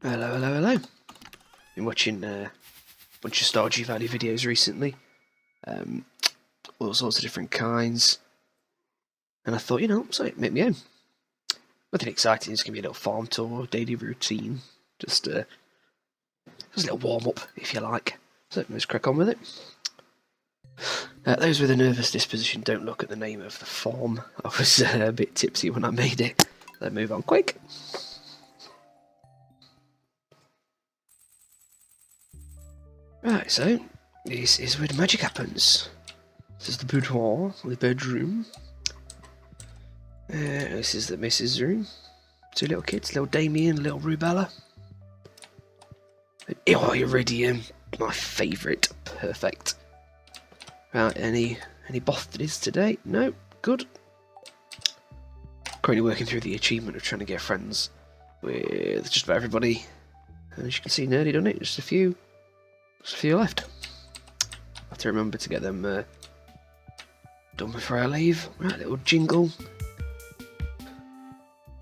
Hello, hello, hello. Been watching a bunch of Stardew Valley videos recently, all sorts of different kinds, and I thought, so make me own. Nothing exciting, it's going to be a little farm tour, daily routine, just a little warm-up, if you like. So let's crack on with it. Those with a nervous disposition, don't look at the name of the farm. I was a bit tipsy when I made it. Let's move on quick. Right, so this is where the magic happens. This is the boudoir, the bedroom. This is the missus' room. Two little kids, little Damien, little Rubella. Oh, Iridium, my favourite. Perfect. Right, any birthdays today? No, good. Currently working through the achievement of trying to get friends with just about everybody. As you can see, nearly done it. Just a few left. I have to remember to get them done before I leave. Right, little jingle.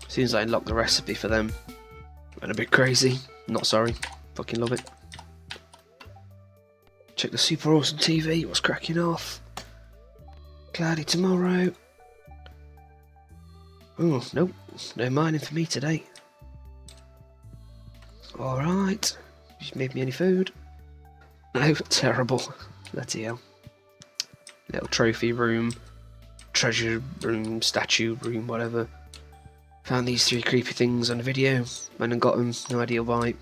As soon as I unlock the recipe for them, went a bit crazy. Not sorry. Fucking love it. Check the super awesome TV. What's cracking off? Cloudy tomorrow. Oh, nope. No mining for me today. Alright. Just made me any food. No, terrible. Bloody hell. Little trophy room, treasure room, statue room, whatever. Found these three creepy things on a video, went and got them, no idea why.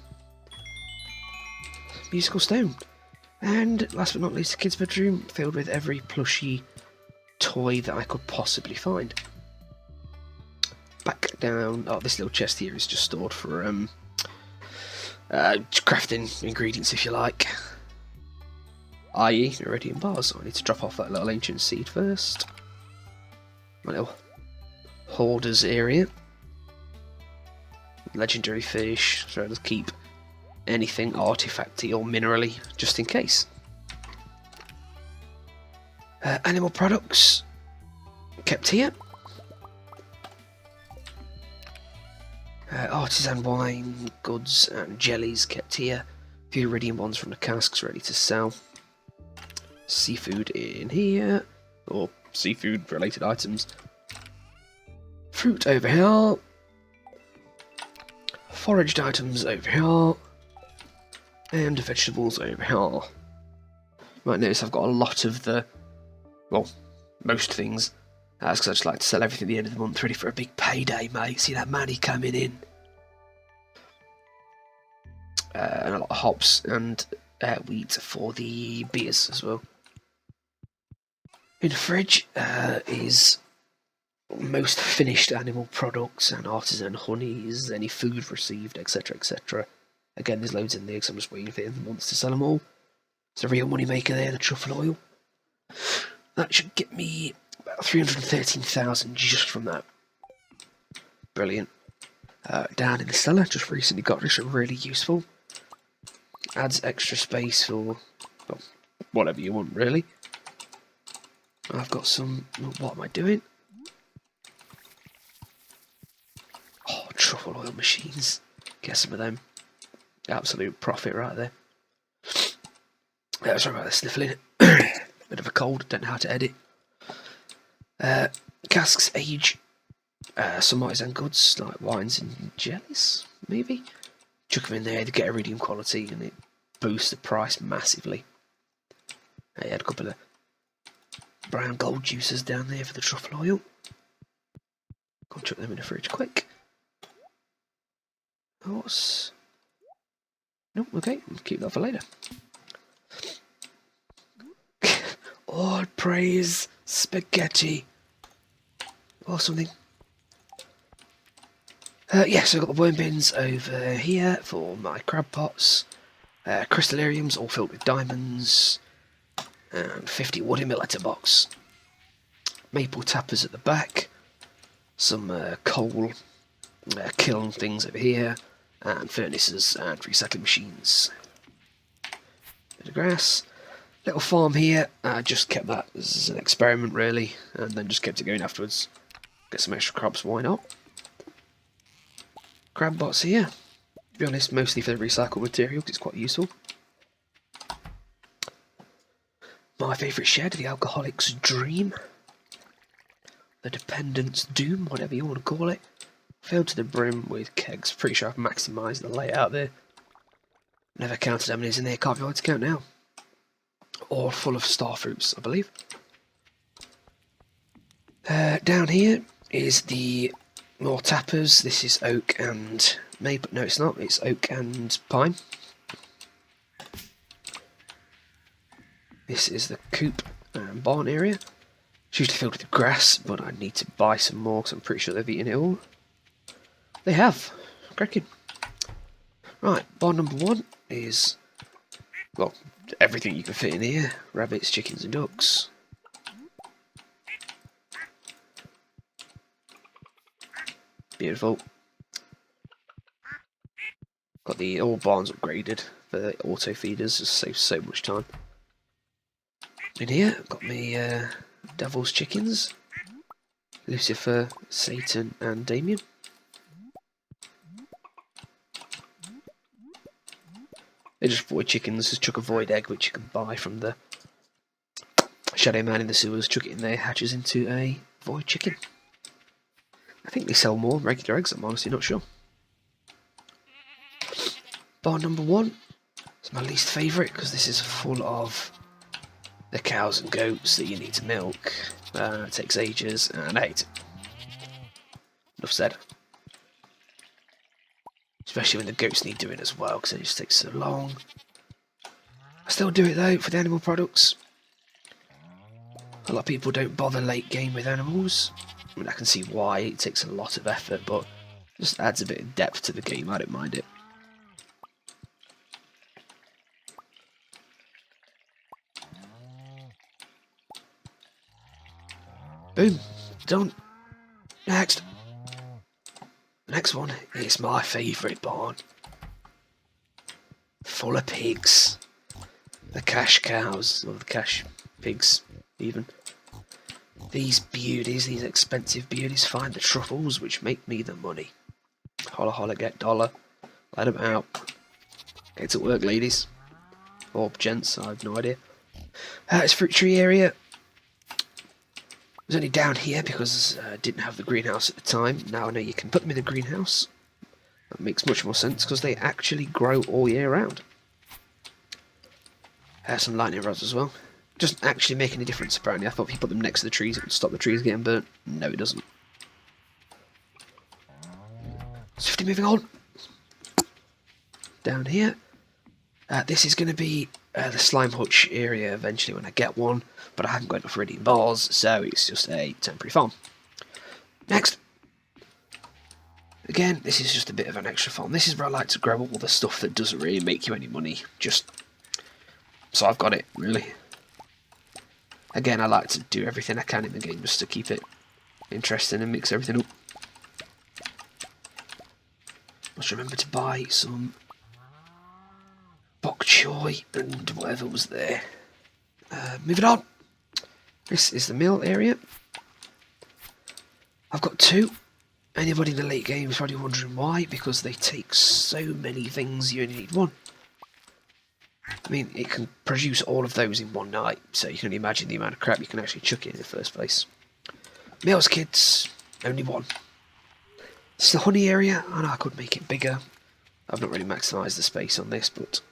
Musical stone. And last but not least, the kids' bedroom, filled with every plushy toy that I could possibly find. Back down. Oh, this little chest here is just stored for crafting ingredients, if you like. I.e. iridium bars, so I need to drop off that little ancient seed first. My little hoarders area. Legendary fish, so let's keep anything artifacty or minerally, just in case. Animal products, kept here. Artisan wine, goods and jellies kept here. A few iridium ones from the casks ready to sell. Seafood in here, or seafood related items. Fruit over here. Foraged items over here. And vegetables over here. You might notice I've got a lot of the, well, most things. That's because I just like to sell everything at the end of the month, ready for a big payday, mate. See that money coming in. And a lot of hops and wheat for the beers as well. In the fridge is most finished animal products and artisan honeys, any food received, etc, etc. Again, there's loads in there because I'm just waiting for the end of the month to sell them all. It's a real money maker there, the truffle oil. That should get me about 313,000 just from that. Brilliant. Down in the cellar, just recently got this, really useful. Adds extra space for, well, whatever you want, really. I've got some, what am I doing? Oh, truffle oil machines. Get some of them. Absolute profit right there. Sorry about the sniffling. Bit of a cold, don't know how to edit. Casks age. Some artisan goods, like wines and jellies, maybe? Chuck them in there, they get iridium quality and it boosts the price massively. I had a couple of brown gold juices down there for the truffle oil. Go and chuck them in the fridge quick. Horse. No, okay, keep that for later. All praise spaghetti. Or something. Yeah, so I've got the worm bins over here for my crab pots. Crystallariums all filled with diamonds. And 50 wood in my letterbox. Maple tappers at the back. Some coal kiln things over here. And furnaces and recycling machines. Bit of grass. Little farm here. I just kept that as an experiment really. And then just kept it going afterwards. Get some extra crops, why not? Crab bots here. To be honest, mostly for the recycled material, because it's quite useful. My favourite shed, the alcoholic's dream. The dependent's doom, whatever you want to call it. Filled to the brim with kegs. Pretty sure I've maximised the layout there. Never counted how many's in there, can't be hard to count now. All full of star fruits, I believe. Down here is the more tappers. This is oak and maple. No, it's not. It's oak and pine. This is the coop and barn area. It's usually filled with grass, but I need to buy some more because I'm pretty sure they've eaten it all. They have. Cracking. Right, barn number 1 is, well, everything you can fit in here. Rabbits, chickens and ducks. Beautiful. Got all barns upgraded for the auto feeders, just saves so much time. In here, I've got my devil's chickens. Lucifer, Satan and Damien. They're just void chickens, just chuck a void egg which you can buy from the shadow man in the sewers, chuck it in there, hatches into a void chicken. I think they sell more regular eggs, I'm honestly not sure. Barn number 1 is my least favourite because this is full of the cows and goats that you need to milk. It takes ages and I hate it. Enough said. Especially when the goats need doing as well, because it just takes so long. I still do it though for the animal products. A lot of people don't bother late game with animals. I mean, I can see why, it takes a lot of effort, but it just adds a bit of depth to the game, I don't mind it. Boom, done. Next. The next one is my favourite barn. Full of pigs. The cash cows, or the cash pigs, even. These beauties, these expensive beauties, find the truffles which make me the money. Holla holla, get dollar. Let them out. Get to work, ladies. Or gents, I have no idea. It's fruit tree area. It was only down here because I didn't have the greenhouse at the time. Now I know you can put them in the greenhouse. That makes much more sense because they actually grow all year round. Some lightning rods as well. Doesn't actually make any difference apparently. I thought if you put them next to the trees it would stop the trees getting burnt. No, it doesn't. Swiftly moving on. Down here. This is going to be the slime hutch area eventually when I get one, but I haven't got enough iridium bars, so it's just a temporary farm. Next. Again, this is just a bit of an extra farm. This is where I like to grow all the stuff that doesn't really make you any money, just so I've got it, really. Again, I like to do everything I can in the game just to keep it interesting and mix everything up. Must remember to buy some bok choy and whatever was there. Moving on. This is the mill area. I've got 2. Anybody in the late game is probably wondering why, because they take so many things you only need 1. I mean, it can produce all of those in one night, so you can only imagine the amount of crap you can actually chuck in the first place. Mills, kids, only 1. This is the honey area. I know I could make it bigger. I've not really maximised the space on this, but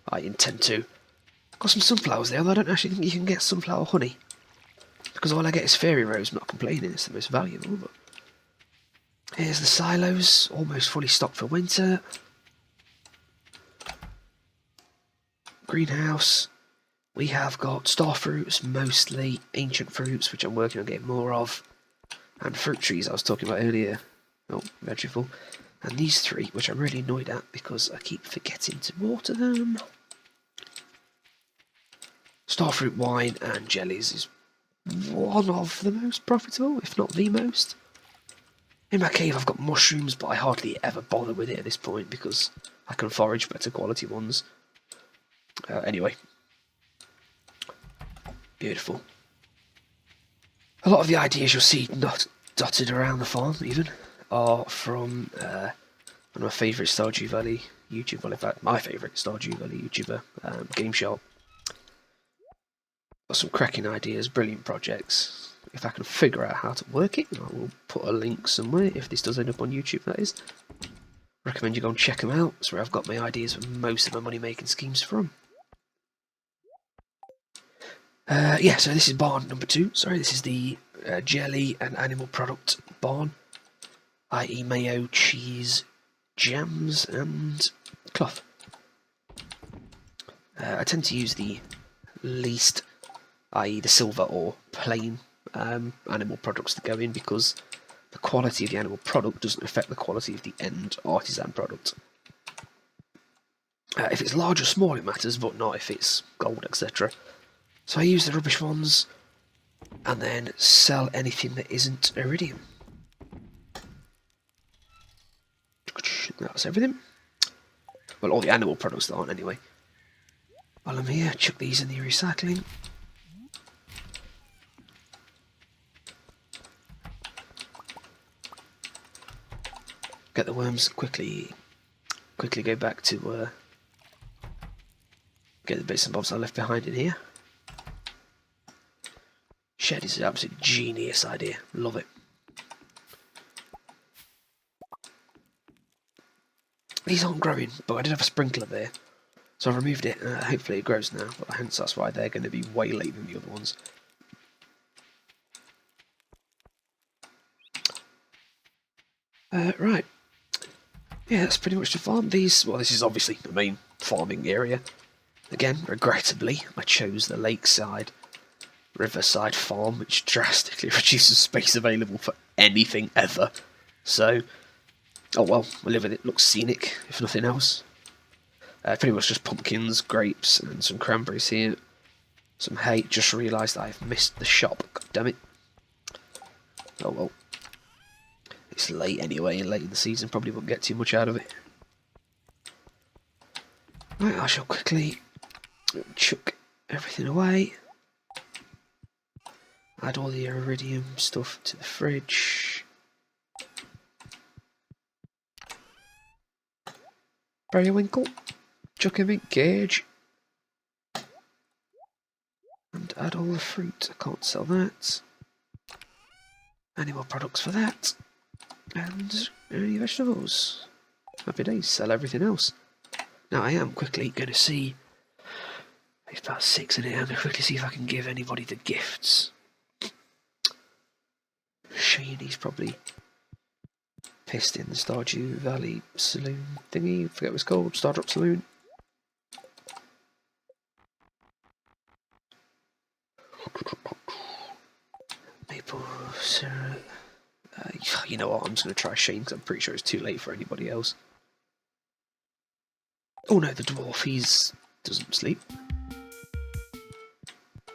I intend to. Got some sunflowers there, although I don't actually think you can get sunflower honey. Because all I get is fairy rose. I'm not complaining, it's the most valuable. But here's the silos, almost fully stocked for winter. Greenhouse. We have got star fruits, mostly ancient fruits, which I'm working on getting more of. And fruit trees I was talking about earlier. Oh, vegetable. And these 3, which I'm really annoyed at because I keep forgetting to water them. Starfruit wine and jellies is one of the most profitable, if not the most. In my cave I've got mushrooms, but I hardly ever bother with it at this point because I can forage better quality ones. Anyway. Beautiful. A lot of the ideas you'll see not dotted around the farm, even, are from One of my favourite Stardew Valley YouTuber, well in fact my favourite Stardew Valley YouTuber, GameShark. Got some cracking ideas, brilliant projects. If I can figure out how to work it, I will put a link somewhere, if this does end up on YouTube that is. Recommend you go and check them out, that's where I've got my ideas for most of my money making schemes from. Yeah, so this is barn number 2. Sorry, this is the jelly and animal product barn, i.e. mayo, cheese, jams and cloth. I tend to use the least, i.e. the silver or plain animal products to go in, because the quality of the animal product doesn't affect the quality of the end artisan product. If it's large or small it matters, but not if it's gold, etc. So I use the rubbish ones and then sell anything that isn't iridium. That's everything. Well, all the animal products that aren't anyway. While I'm here, chuck these in the recycling. Get the worms, quickly go back to get the bits and bobs I left behind in here. Shed is an absolute genius idea, love it. These aren't growing, but I did have a sprinkler there, so I removed it. Hopefully it grows now, but hence that's why they're going to be way later than the other ones. Right. Yeah, that's pretty much the farm. Well, this is obviously the main farming area. Again, regrettably, I chose the lakeside, riverside farm, which drastically reduces space available for anything ever. So, oh well, we'll live with it. Looks scenic, if nothing else. Pretty much just pumpkins, grapes, and some cranberries here. Some hay. Just realised I've missed the shop. God damn it. Oh well. It's late anyway, and late in the season, probably won't get too much out of it. Right, I shall quickly chuck everything away. Add all the iridium stuff to the fridge. Periwinkle. Chuck him in cage. And add all the fruit. I can't sell that. Animal products for that. And any vegetables. Happy days, sell everything else. Now I am quickly going to see, it's about 6 in here, I'm going to quickly see if I can give anybody the gifts. Shane, he's probably pissed in the Stardew Valley saloon thingy, I forget what it's called, Stardrop Saloon. Maple syrup. You know what, I'm just going to try Shane because I'm pretty sure it's too late for anybody else. Oh no, the dwarf, he doesn't sleep.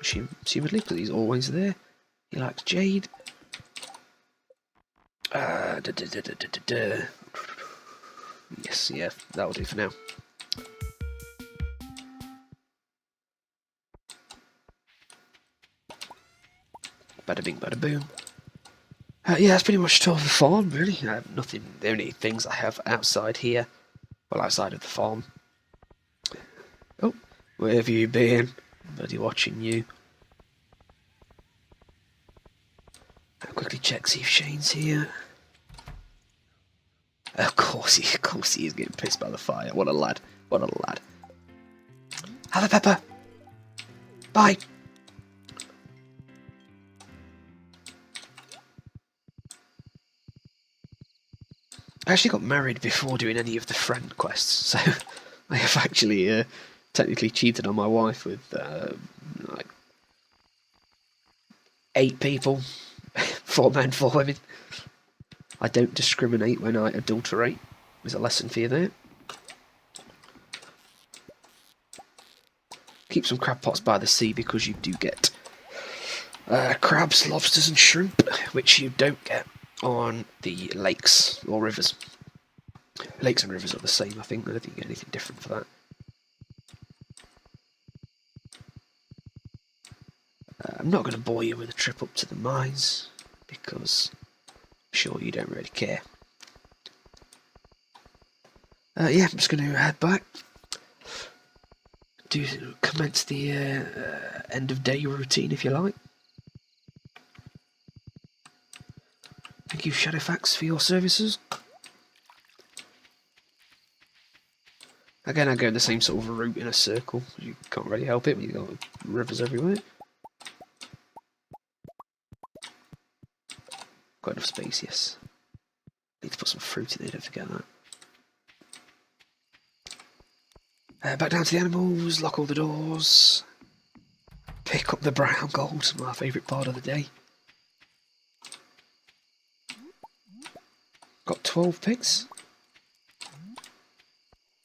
Assumedly, because he's always there. He likes jade. Yes, yeah, that'll do for now. Bada bing, bada boom. Yeah, that's pretty much all the farm, really. I have nothing. The only things I have outside here, well, outside of the farm. Oh, where have you been? Bloody watching you. I'll quickly check, see if Shane's here. Of course he is getting pissed by the fire. What a lad. What a lad. Have a pepper. Bye. I actually got married before doing any of the friend quests, so I have actually technically cheated on my wife with like 8 people, 4 men, 4 women. I don't discriminate when I adulterate. There's a lesson for you there. Keep some crab pots by the sea because you do get crabs, lobsters and shrimp, which you don't get on the lakes or rivers. Lakes and rivers are the same, I think. I don't think you get anything different for that. I'm not going to bore you with a trip up to the mines, because I'm sure you don't really care. Yeah, I'm just going to head back. Commence the end of day routine, if you like. Thank you, Shadowfax, for your services. Again, I go the same sort of route in a circle. You can't really help it when you've got rivers everywhere. Got enough space, yes. Need to put some fruit in there, don't forget that. Back down to the animals, lock all the doors. Pick up the brown gold, my favourite part of the day. Got 12 pigs.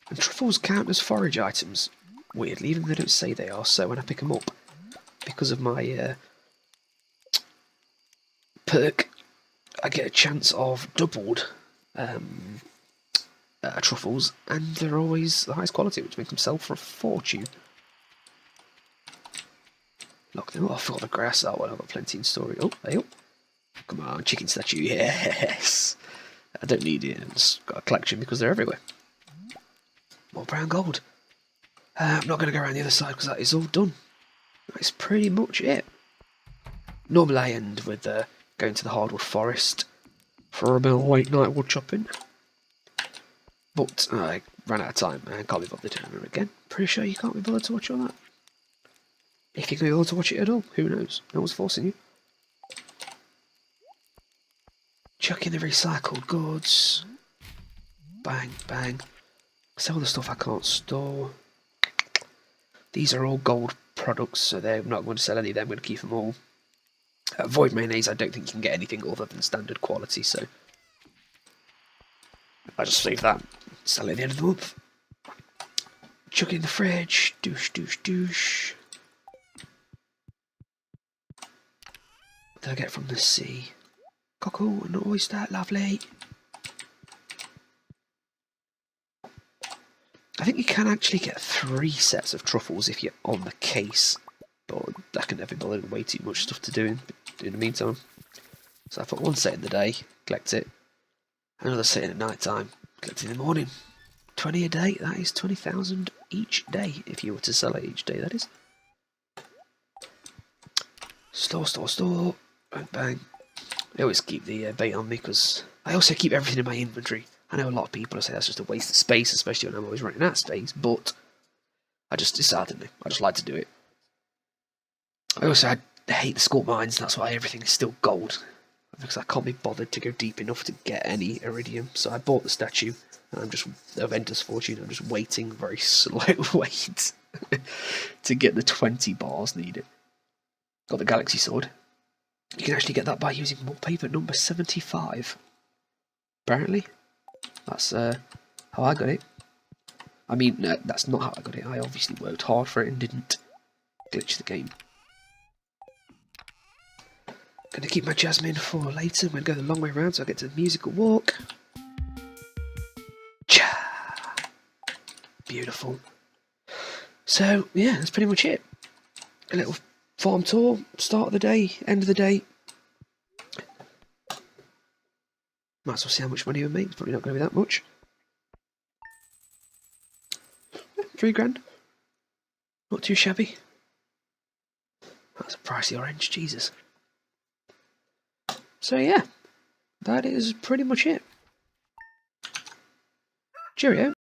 And truffles count as forage items, weirdly, even though they don't say they are, so when I pick them up, because of my perk, I get a chance of doubled truffles, and they're always the highest quality, which makes them sell for a fortune. Lock them off all the grass out when I've got plenty in storage. Oh, hey up. Come on, chicken statue, yes! I don't need it, I've just got a collection because they're everywhere. More brown gold. I'm not going to go around the other side because that is all done. That's pretty much it. Normally I end with going to the hardwood forest for a bit of late night wood chopping. But I ran out of time and can't be bothered doing it again. Pretty sure you can't be bothered to watch all that. If you can be bothered to watch it at all, who knows? No one's forcing you. Chuck in the recycled goods. Bang, bang. Sell the stuff I can't store. These are all gold products, so they're not going to sell any of them. I'm going to keep them all. Void mayonnaise, I don't think you can get anything other than standard quality, so I just save that. Sell it at the end of the month. Chuck it in the fridge. Douche, douche, douche. What did I get from the sea? Cockle and oyster, lovely. I think you can actually get 3 sets of truffles if you're on the case, but that can never be bothered, way too much stuff to do in the meantime. So I put 1 set in the day, collect it, another set in at night time, collect it in the morning. 20 a day, that is 20,000 each day, if you were to sell it each day, that is. Store, store, store, bang, bang. I always keep the bait on me because I also keep everything in my inventory. I know a lot of people say that's just a waste of space, especially when I'm always running out of space, but I just decided I just like to do it. I hate the sculpt mines, that's why everything is still gold. Because I can't be bothered to go deep enough to get any iridium. So I bought the statue, and I'm just, of Ender's Fortune, I'm just waiting very slow wait to get the 20 bars needed. Got the Galaxy Sword. You can actually get that by using wallpaper number 75. Apparently. That's how I got it. I mean, that's not how I got it. I obviously worked hard for it and didn't glitch the game. Gonna keep my Jasmine for later. I'm gonna go the long way around so I get to the musical walk. Cha! Beautiful. So, yeah, that's pretty much it. A little farm tour, start of the day, end of the day. Might as well see how much money we make. It's probably not going to be that much. 3 grand. Not too shabby. That's a pricey orange, Jesus. So yeah, that is pretty much it. Cheerio.